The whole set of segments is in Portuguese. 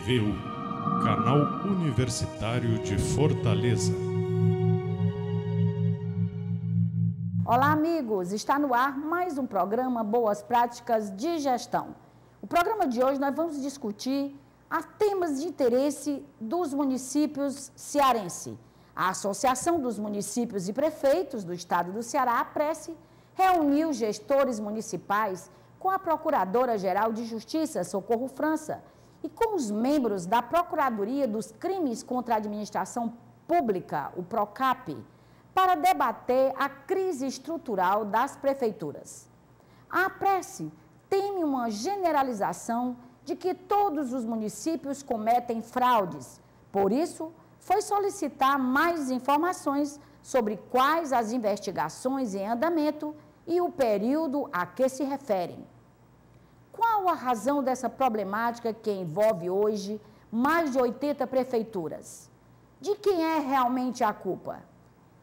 PVU, Canal Universitário de Fortaleza. Olá, amigos! Está no ar mais um programa Boas Práticas de Gestão. O programa de hoje nós vamos discutir temas de interesse dos municípios cearenses. A Associação dos Municípios e Prefeitos do Estado do Ceará, a Prece, reuniu gestores municipais com a Procuradora-Geral de Justiça, Socorro França, e com os membros da Procuradoria dos Crimes contra a Administração Pública, o PROCAP, para debater a crise estrutural das prefeituras. A Prece teme uma generalização de que todos os municípios cometem fraudes. Por isso, foi solicitar mais informações sobre quais as investigações em andamento e o período a que se referem. Qual a razão dessa problemática que envolve hoje mais de 80 prefeituras? De quem é realmente a culpa?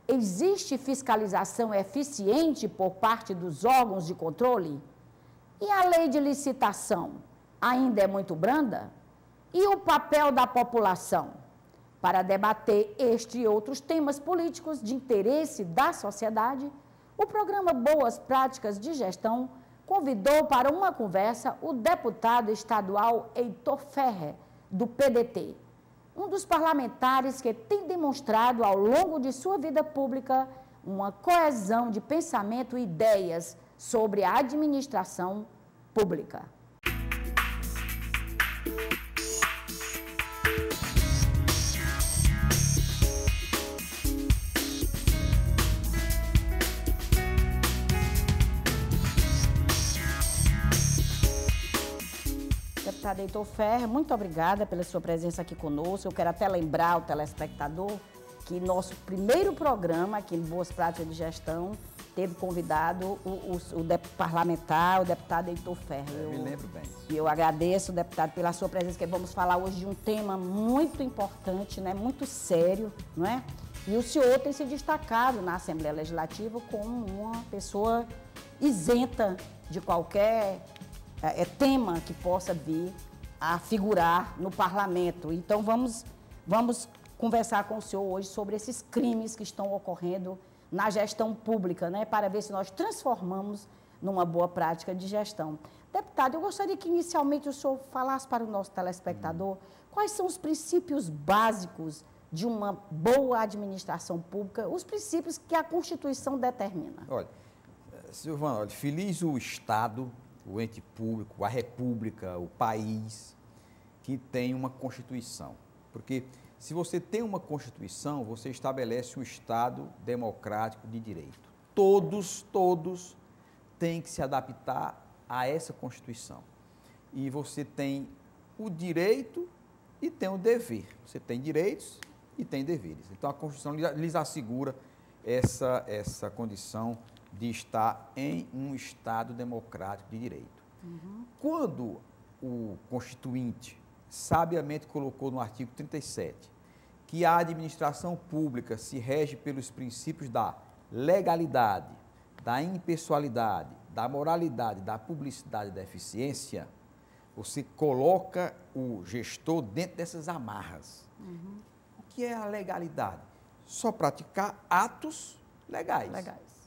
Existe fiscalização eficiente por parte dos órgãos de controle? E a lei de licitação ainda é muito branda? E o papel da população? Para debater este e outros temas políticos de interesse da sociedade, o programa Boas Práticas de Gestão convidou para uma conversa o deputado estadual Heitor Ferrer, do PDT, um dos parlamentares que tem demonstrado ao longo de sua vida pública uma coesão de pensamento e ideias sobre a administração pública. Deputado Heitor Ferrer, muito obrigada pela sua presença aqui conosco. Eu quero até lembrar ao telespectador que nosso primeiro programa aqui no Boas Práticas de Gestão teve convidado o parlamentar, o deputado Heitor Ferrer. Eu me lembro bem. E eu agradeço, deputado, pela sua presença, que vamos falar hoje de um tema muito importante, né, muito sério, não é? E o senhor tem se destacado na Assembleia Legislativa como uma pessoa isenta de qualquer tema que possa vir a figurar no parlamento. Então, vamos conversar com o senhor hoje sobre esses crimes que estão ocorrendo na gestão pública, né, para ver se nós transformamos numa boa prática de gestão. Deputado, eu gostaria que inicialmente o senhor falasse para o nosso telespectador quais são os princípios básicos de uma boa administração pública, os princípios que a Constituição determina. Olha, Silvana, olha, feliz o Estado, o ente público, a República, o país, que tem uma Constituição. Porque se você tem uma Constituição, você estabelece um Estado democrático de direito. Todos têm que se adaptar a essa Constituição. E você tem o direito e tem o dever. Você tem direitos e tem deveres. Então, a Constituição lhes assegura essa condição de estar em um Estado democrático de direito. Quando o Constituinte sabiamente colocou no artigo 37 que a administração pública se rege pelos princípios da legalidade, da impessoalidade, da moralidade, da publicidade e da eficiência, você coloca o gestor dentro dessas amarras. O que é a legalidade? Só praticar atos legais.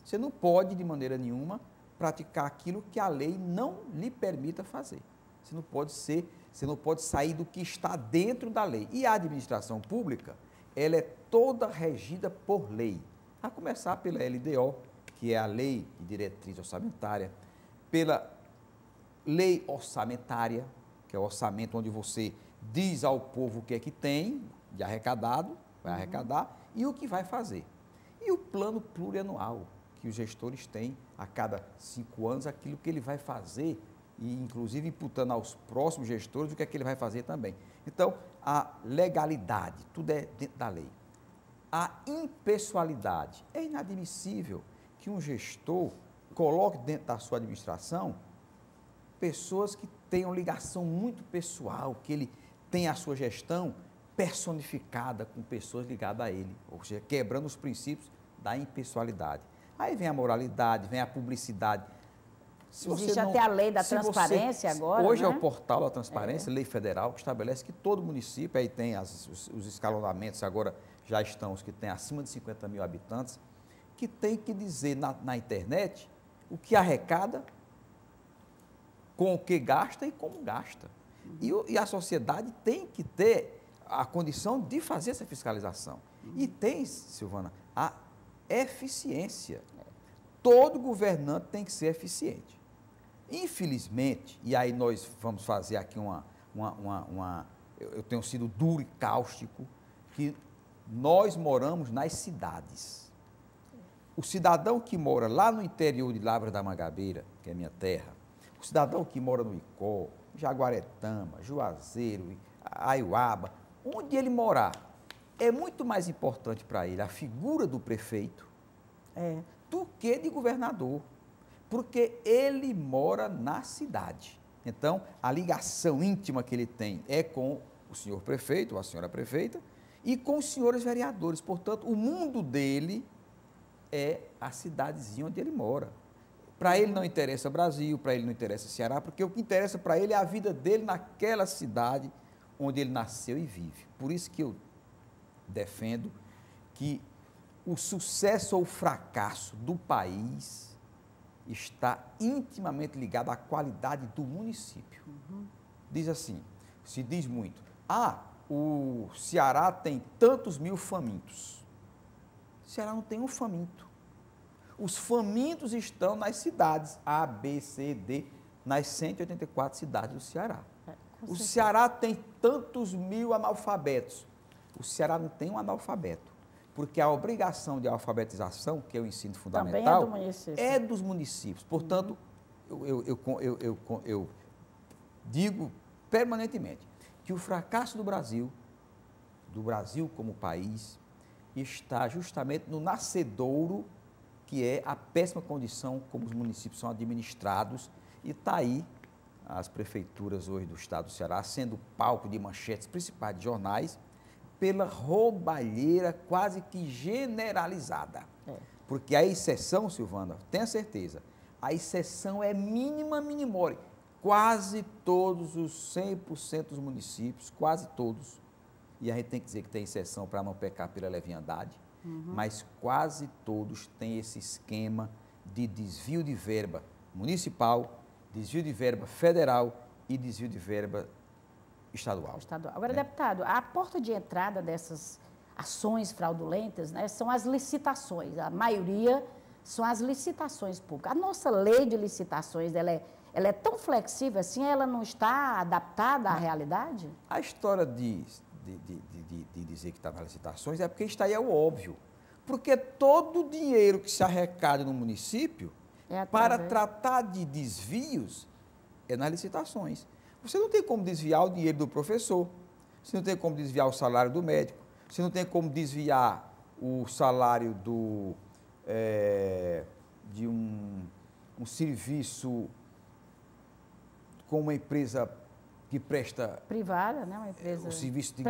Você não pode, de maneira nenhuma, praticar aquilo que a lei não lhe permita fazer. Você não pode sair do que está dentro da lei. E a administração pública, ela é toda regida por lei. A começar pela LDO, que é a Lei de Diretriz Orçamentária, pela Lei Orçamentária, que é o orçamento onde você diz ao povo o que é que tem de arrecadado, vai arrecadar, e o que vai fazer. E o plano plurianual, que os gestores têm a cada 5 anos, aquilo que ele vai fazer, e inclusive imputando aos próximos gestores o que é que ele vai fazer também. Então, a legalidade, tudo é dentro da lei. A impessoalidade, é inadmissível que um gestor coloque dentro da sua administração pessoas que tenham ligação muito pessoal, que ele tenha a sua gestão personificada com pessoas ligadas a ele, ou seja, quebrando os princípios da impessoalidade. Aí vem a moralidade, vem a publicidade. Existe até a lei da transparência agora, hoje né? é o portal da transparência, lei federal, que estabelece que todo município, aí tem os escalonamentos, agora já estão os que têm acima de 50 mil habitantes, que tem que dizer na internet o que arrecada, com o que gasta e como gasta. E a sociedade tem que ter a condição de fazer essa fiscalização. E tem, Silvana, a eficiência. Todo governante tem que ser eficiente. Infelizmente, e aí nós vamos fazer aqui eu tenho sido duro e cáustico, que nós moramos nas cidades. O cidadão que mora lá no interior de Lavras da Mangabeira, que é minha terra, o cidadão que mora no Icó, Jaguaretama, Juazeiro, Aiuaba, onde ele morar, é muito mais importante para ele a figura do prefeito do que de governador, porque ele mora na cidade. Então, a ligação íntima que ele tem é com o senhor prefeito, ou a senhora prefeita, e com os senhores vereadores. Portanto, o mundo dele é a cidadezinha onde ele mora. Para ele não interessa Brasil, para ele não interessa Ceará, porque o que interessa para ele é a vida dele naquela cidade onde ele nasceu e vive. Por isso que eu defendo que o sucesso ou o fracasso do país está intimamente ligado à qualidade do município. Diz assim, se diz muito, o Ceará tem tantos mil famintos. O Ceará não tem um faminto. Os famintos estão nas cidades A, B, C, D, nas 184 cidades do Ceará. O Ceará tem tantos mil analfabetos. O Ceará não tem um analfabeto, porque a obrigação de alfabetização, que é o ensino fundamental, é dos municípios. Portanto, eu digo permanentemente que o fracasso do Brasil como país, está justamente no nascedouro, que é a péssima condição como os municípios são administrados, e está aí as prefeituras hoje do estado do Ceará sendo palco de manchetes principais de jornais pela roubalheira quase que generalizada. Porque a exceção, Silvana, tenha certeza, a exceção é mínima minimore. Quase todos os 100% dos municípios, quase todos, e a gente tem que dizer que tem exceção para não pecar pela leviandade, mas quase todos têm esse esquema de desvio de verba municipal, desvio de verba federal e desvio de verba estadual. Agora, deputado, a porta de entrada dessas ações fraudulentas, né, são as licitações. A maioria são as licitações públicas. A nossa lei de licitações, ela é tão flexível assim, ela não está adaptada à realidade? A história de dizer que está nas licitações é porque está aí é o óbvio. Porque todo o dinheiro que se arrecada no município para tratar de desvios é nas licitações. Você não tem como desviar o dinheiro do professor, você não tem como desviar o salário do médico, você não tem como desviar o salário de um serviço com uma empresa que presta... privada, né? Uma empresa... o serviço de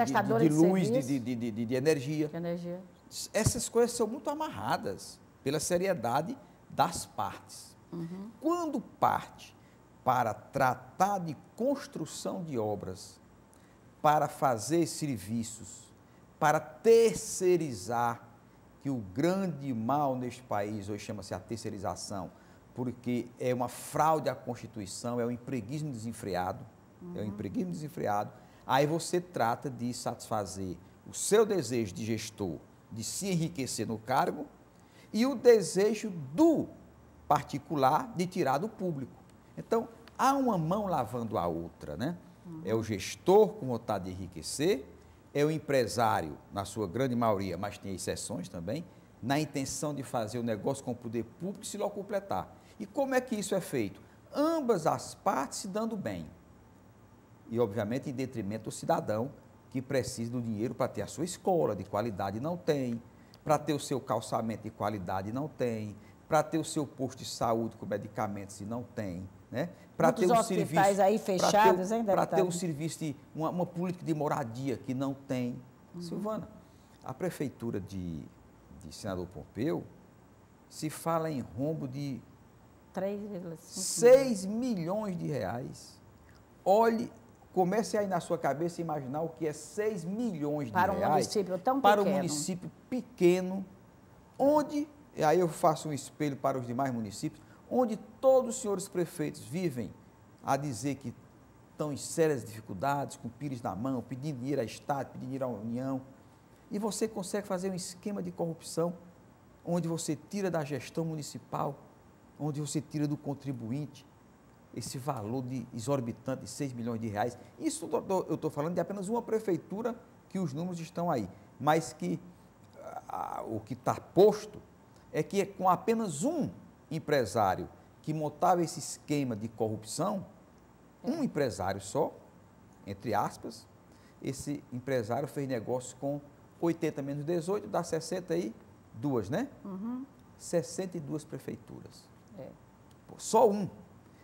luz, de energia. Essas coisas são muito amarradas pela seriedade das partes. Quando parte para tratar de construção de obras, para fazer serviços, para terceirizar, que o grande mal neste país hoje chama-se a terceirização, porque é uma fraude à Constituição, é um empreguismo desenfreado, aí você trata de satisfazer o seu desejo de gestor de se enriquecer no cargo e o desejo do particular de tirar do público. Então, há uma mão lavando a outra, né? É o gestor com vontade de enriquecer, é o empresário, na sua grande maioria, mas tem exceções também, na intenção de fazer o negócio com o poder público e se locupletar. E como é que isso é feito? Ambas as partes se dando bem. E, obviamente, em detrimento do cidadão que precisa do dinheiro para ter a sua escola de qualidade, não tem, para ter o seu calçamento de qualidade, não tem, para ter o seu posto de saúde com medicamentos, e não tem, né? Para ter um serviço aí fechados, hein, para ter um serviço de uma política de moradia que não tem. Silvana, a prefeitura de Senador Pompeu se fala em rombo de 3,5 6 milhões de reais. Olhe, comece aí na sua cabeça a imaginar o que é 6 milhões de para reais. Um município tão para pequeno. Um município pequeno, onde, e aí eu faço um espelho para os demais municípios, onde todos os senhores prefeitos vivem a dizer que estão em sérias dificuldades, com o pires na mão, pedindo dinheiro ao Estado, pedindo dinheiro à União, e você consegue fazer um esquema de corrupção, onde você tira da gestão municipal, onde você tira do contribuinte esse valor exorbitante de 6 milhões de reais. Isso eu estou falando de apenas uma prefeitura, que os números estão aí, mas que o que está posto é que com apenas um empresário que montava esse esquema de corrupção, um empresário só, entre aspas, esse empresário fez negócio com 80 menos 18, dá 62, né? 62 prefeituras. Só um.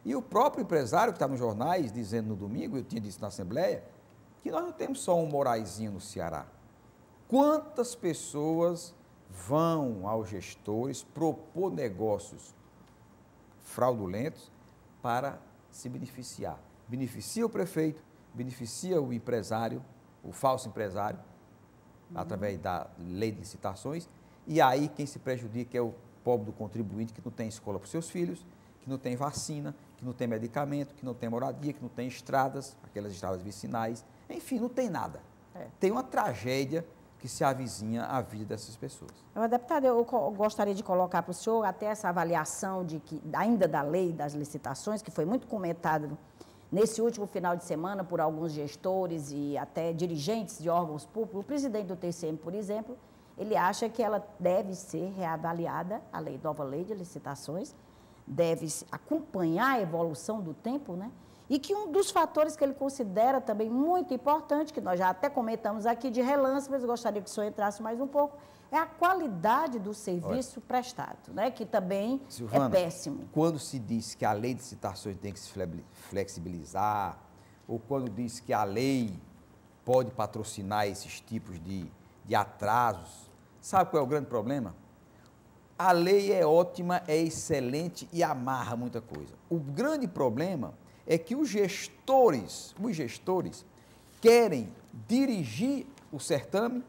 E o próprio empresário que está nos jornais, dizendo no domingo, eu tinha dito na Assembleia, que nós não temos só um Moraizinho no Ceará. Quantas pessoas vão aos gestores propor negócios fraudulentos para se beneficiar? Beneficia o prefeito, beneficia o empresário, o falso empresário, através da lei de licitações, e aí quem se prejudica é o pobre do contribuinte que não tem escola para os seus filhos, que não tem vacina, que não tem medicamento, que não tem moradia, que não tem estradas, aquelas estradas vicinais, enfim, não tem nada. Tem uma tragédia que se avizinha à vida dessas pessoas. Deputado, eu gostaria de colocar para o senhor até essa avaliação ainda da lei das licitações, que foi muito comentada nesse último final de semana por alguns gestores e até dirigentes de órgãos públicos. O presidente do TCM, por exemplo, ele acha que ela deve ser reavaliada, a nova lei de licitações, deve acompanhar a evolução do tempo, né? E que um dos fatores que ele considera também muito importante, que nós já até comentamos aqui de relance, mas eu gostaria que o senhor entrasse mais um pouco, é a qualidade do serviço prestado, né? Que também Silvana, é péssimo. Quando se diz que a lei de licitações tem que se flexibilizar, ou quando diz que a lei pode patrocinar esses tipos de atrasos, sabe qual é o grande problema? A lei é ótima, é excelente e amarra muita coisa. O grande problema é que os gestores querem dirigir o certame,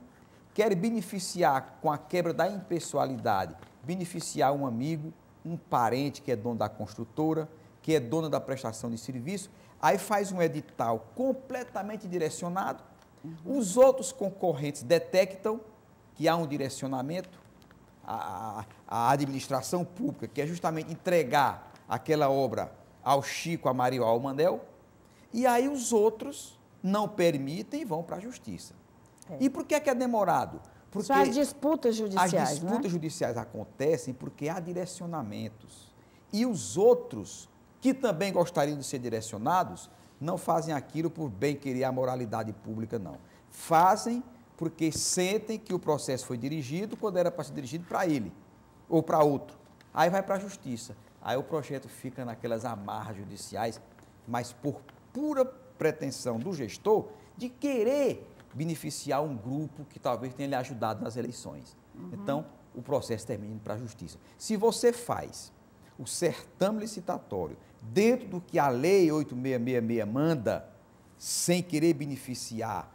querem beneficiar com a quebra da impessoalidade, beneficiar um amigo, um parente que é dono da construtora, que é dono da prestação de serviço, aí faz um edital completamente direcionado, os outros concorrentes detectam que há um direcionamento, a administração pública, que é justamente entregar aquela obra ao Chico, a Maria ou ao Manel, e aí os outros não permitem e vão para a justiça. E por que é demorado? Porque as disputas judiciais, as disputas judiciais acontecem porque há direcionamentos. E os outros, que também gostariam de ser direcionados, não fazem aquilo por bem querer a moralidade pública, não. Fazem porque sentem que o processo foi dirigido quando era para ser dirigido para ele ou para outro. Aí vai para a justiça. Aí o projeto fica naquelas amarras judiciais, mas por pura pretensão do gestor de querer beneficiar um grupo que talvez tenha lhe ajudado nas eleições. Então, o processo termina para a justiça. Se você faz o certame licitatório dentro do que a lei 8666 manda, sem querer beneficiar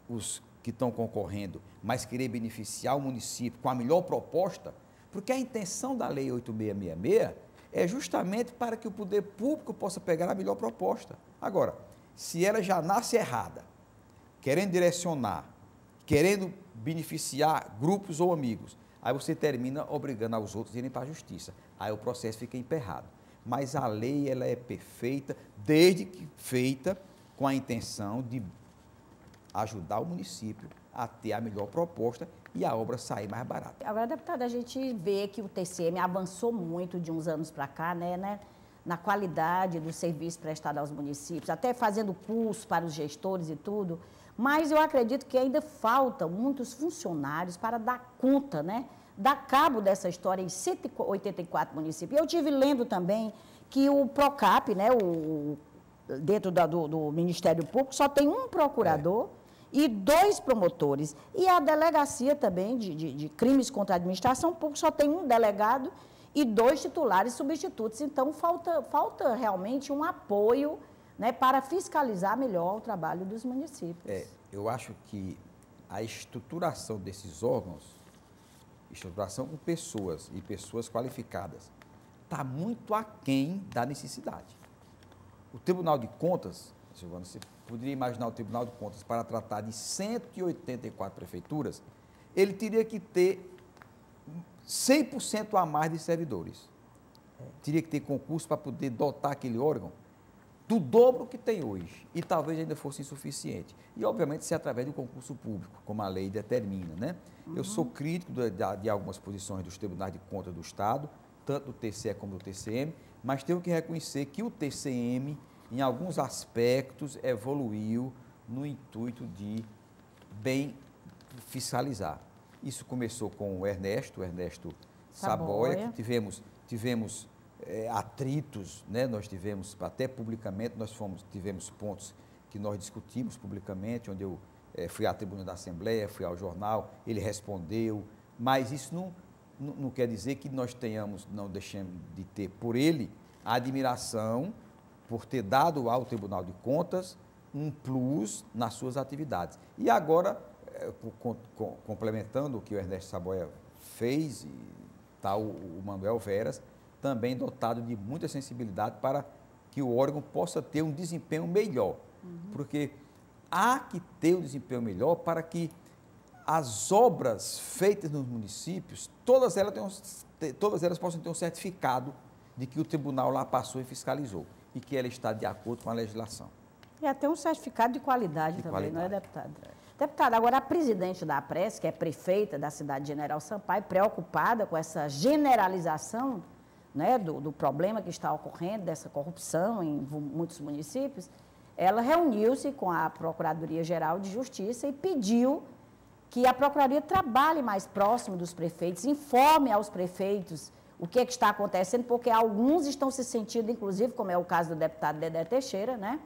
os que estão concorrendo, mas querer beneficiar o município com a melhor proposta, porque a intenção da lei 8666 é justamente para que o poder público possa pegar a melhor proposta. Agora, se ela já nasce errada, querendo direcionar, querendo beneficiar grupos ou amigos, aí você termina obrigando aos outros a irem para a justiça. Aí o processo fica emperrado. Mas a lei ela é perfeita, desde que feita com a intenção de ajudar o município a ter a melhor proposta e a obra sair mais barata. Agora, deputada, a gente vê que o TCM avançou muito de uns anos para cá, né, na qualidade do serviço prestado aos municípios, até fazendo curso para os gestores e tudo, mas eu acredito que ainda faltam muitos funcionários para dar conta, né, dar cabo dessa história em 184 municípios. Eu tive lendo também que o PROCAP, né, dentro do Ministério Público, só tem um procurador e 2 promotores. E a delegacia também de crimes contra a administração pública só tem um delegado e 2 titulares substitutos. Então, falta realmente um apoio, né, para fiscalizar melhor o trabalho dos municípios. Eu acho que a estruturação desses órgãos, estruturação com pessoas e pessoas qualificadas, está muito aquém da necessidade. O Tribunal de Contas, Silvana, você poderia imaginar o Tribunal de Contas para tratar de 184 prefeituras, ele teria que ter 100% a mais de servidores. Teria que ter concurso para poder dotar aquele órgão do dobro que tem hoje, e talvez ainda fosse insuficiente. E, obviamente, se através do concurso público, como a lei determina, né? Eu sou crítico de algumas posições dos tribunais de contas do Estado, tanto do TCE como do TCM, mas tenho que reconhecer que o TCM, em alguns aspectos, evoluiu no intuito de bem fiscalizar. Isso começou com o Ernesto Saboia, que tivemos atritos, né? Nós tivemos, até publicamente, tivemos pontos que nós discutimos publicamente, onde eu fui à tribuna da Assembleia, fui ao jornal, ele respondeu, mas isso não quer dizer que nós não deixemos de ter por ele a admiração por ter dado ao Tribunal de Contas um plus nas suas atividades. E agora, complementando o que o Ernesto Saboia fez, e tal o Manuel Veras, também dotado de muita sensibilidade para que o órgão possa ter um desempenho melhor. Porque há que ter um desempenho melhor para que as obras feitas nos municípios, todas elas possam ter um certificado de que o tribunal lá passou e fiscalizou e que ela está de acordo com a legislação. E até um certificado de qualidade também, não é, deputado? Deputada, agora a presidente da APRES, que é prefeita da cidade de General Sampaio, preocupada com essa generalização, né, do problema que está ocorrendo, dessa corrupção em muitos municípios, ela reuniu-se com a Procuradoria-Geral de Justiça e pediu que a Procuradoria trabalhe mais próximo dos prefeitos, informe aos prefeitos o que é que está acontecendo, porque alguns estão se sentindo, inclusive, como é o caso do deputado Dedé Teixeira, né,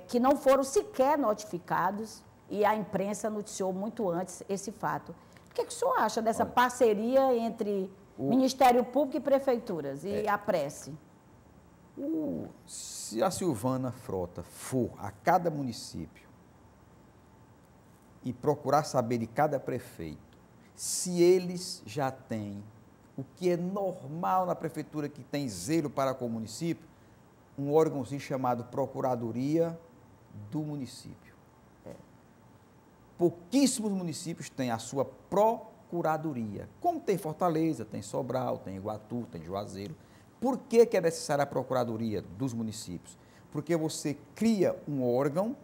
que não foram sequer notificados e a imprensa noticiou muito antes esse fato. O que é que o senhor acha dessa parceria entre Ministério Público e prefeituras e a APRES? Se a Silvana Frota for a cada município e procurar saber de cada prefeito se eles já têm o que é normal na prefeitura que tem zelo para com o município, um órgãozinho chamado Procuradoria do Município. Pouquíssimos municípios têm a sua procuradoria, como tem Fortaleza, tem Sobral, tem Iguatu, tem Juazeiro. Por que é necessária a Procuradoria dos Municípios? Porque você cria um órgão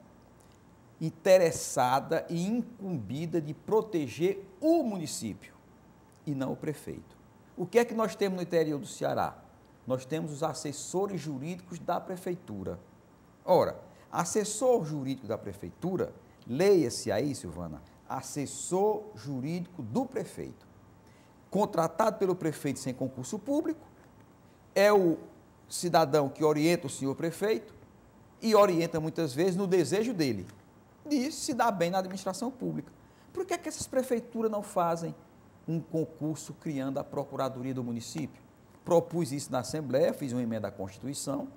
interessada e incumbida de proteger o município e não o prefeito. O que é que nós temos no interior do Ceará? Nós temos os assessores jurídicos da prefeitura. Ora, assessor jurídico da prefeitura, leia-se aí, Silvana, assessor jurídico do prefeito, contratado pelo prefeito sem concurso público, é o cidadão que orienta o senhor prefeito e orienta muitas vezes no desejo dele de se dar bem na administração pública. Por que essas prefeituras não fazem um concurso criando a Procuradoria do Município? Propus isso na Assembleia, fiz uma emenda à Constituição,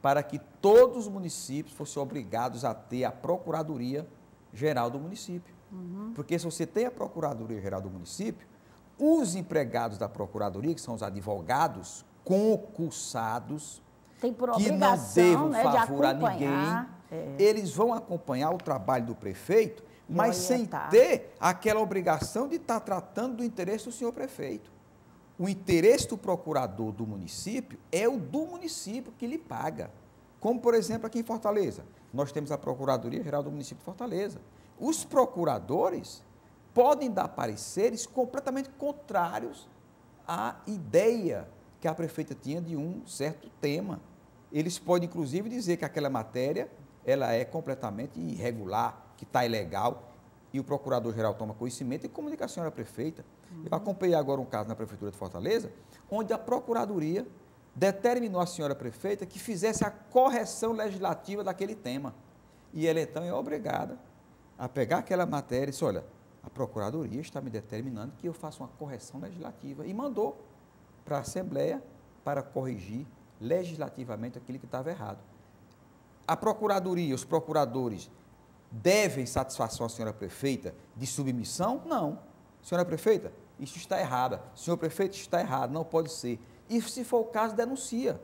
para que todos os municípios fossem obrigados a ter a Procuradoria Geral do Município. Porque se você tem a Procuradoria Geral do Município, os empregados da Procuradoria, que são os advogados concursados, tem por que não devam favor a ninguém, eles vão acompanhar o trabalho do prefeito, mas sem ter aquela obrigação de estar tratando do interesse do senhor prefeito. O interesse do procurador do município é o do município que lhe paga. Como, por exemplo, aqui em Fortaleza, nós temos a Procuradoria Geral do Município de Fortaleza. Os procuradores podem dar pareceres completamente contrários à ideia que a prefeita tinha de um certo tema. Eles podem, inclusive, dizer que aquela matéria ela é completamente irregular, que está ilegal, e o procurador-geral toma conhecimento e comunica à senhora prefeita. Eu acompanhei agora um caso na Prefeitura de Fortaleza, onde a Procuradoria determinou à senhora prefeita que fizesse a correção legislativa daquele tema. E ela, então, é obrigada a pegar aquela matéria e disse, olha, a Procuradoria está me determinando que eu faça uma correção legislativa. E mandou para a Assembleia para corrigir legislativamente aquilo que estava errado. A Procuradoria, os procuradores devem satisfação à senhora prefeita de submissão? Não. Senhora prefeita, isso está errado. Senhor prefeito, isso está errado, não pode ser. E se for o caso, denuncia.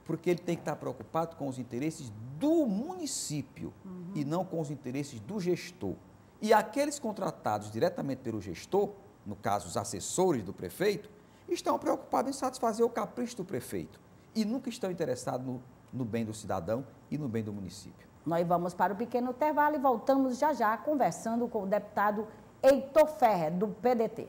Porque ele tem que estar preocupado com os interesses do município e não com os interesses do gestor. E aqueles contratados diretamente pelo gestor, no caso os assessores do prefeito, estão preocupados em satisfazer o capricho do prefeito e nunca estão interessados no bem do cidadão e no bem do município. Nós vamos para o pequeno intervalo e voltamos já já conversando com o deputado Heitor Ferrer, do PDT.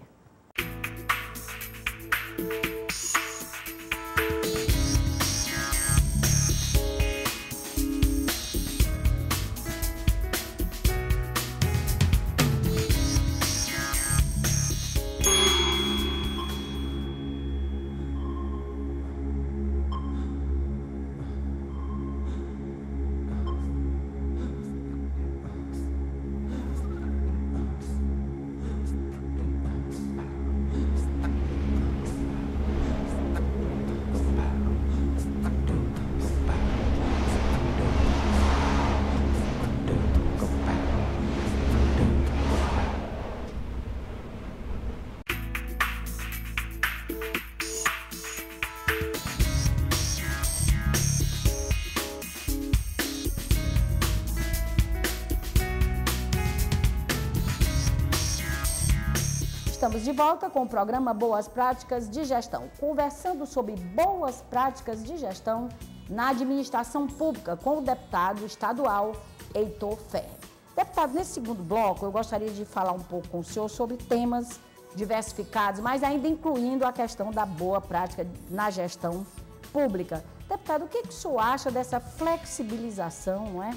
Estamos de volta com o programa Boas Práticas de Gestão, conversando sobre boas práticas de gestão na administração pública com o deputado estadual Heitor Ferrer. Deputado, nesse segundo bloco, eu gostaria de falar um pouco com o senhor sobre temas diversificados, mas ainda incluindo a questão da boa prática na gestão pública. Deputado, o que o senhor acha dessa flexibilização, não é?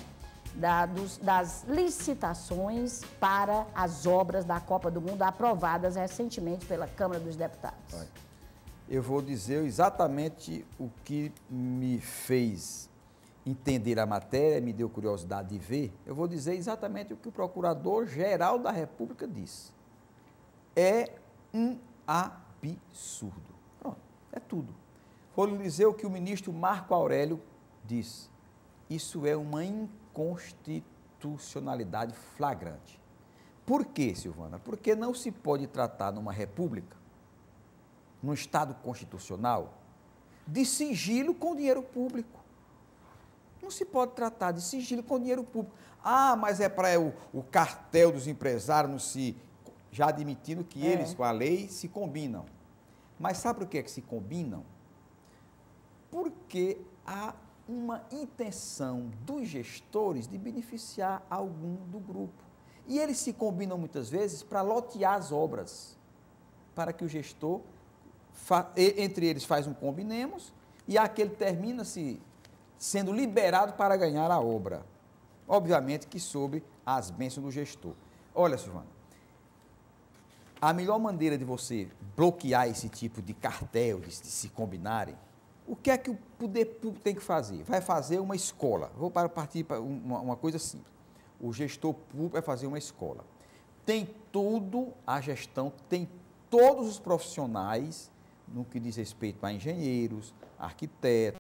Das licitações para as obras da Copa do Mundo aprovadas recentemente pela Câmara dos Deputados? Eu vou dizer exatamente o que me fez entender a matéria, me deu curiosidade de ver. Eu vou dizer exatamente o que o Procurador-Geral da República disse. É um absurdo. Pronto, é tudo. Vou lhe dizer o que o ministro Marco Aurélio disse. Isso é uma inconstitucionalidade flagrante. Por quê, Silvana? Porque não se pode tratar numa república, num Estado constitucional, de sigilo com dinheiro público. Não se pode tratar de sigilo com dinheiro público. Ah, mas é para o cartel dos empresários não se... Já admitindo que eles, com a lei, se combinam. Mas sabe por que se combinam? Porque há uma intenção dos gestores de beneficiar algum do grupo. E eles se combinam muitas vezes para lotear as obras, para que o gestor, entre eles faz um combinemos, e aquele termina sendo liberado para ganhar a obra. Obviamente que sob as bênçãos do gestor. Olha, Silvana, a melhor maneira de você bloquear esse tipo de cartel, de se combinarem, o que é que o poder público tem que fazer? Vai fazer uma escola. Vou partir para uma coisa simples. O gestor público vai fazer uma escola. Tem tudo, a gestão tem todos os profissionais no que diz respeito a engenheiros, arquitetos,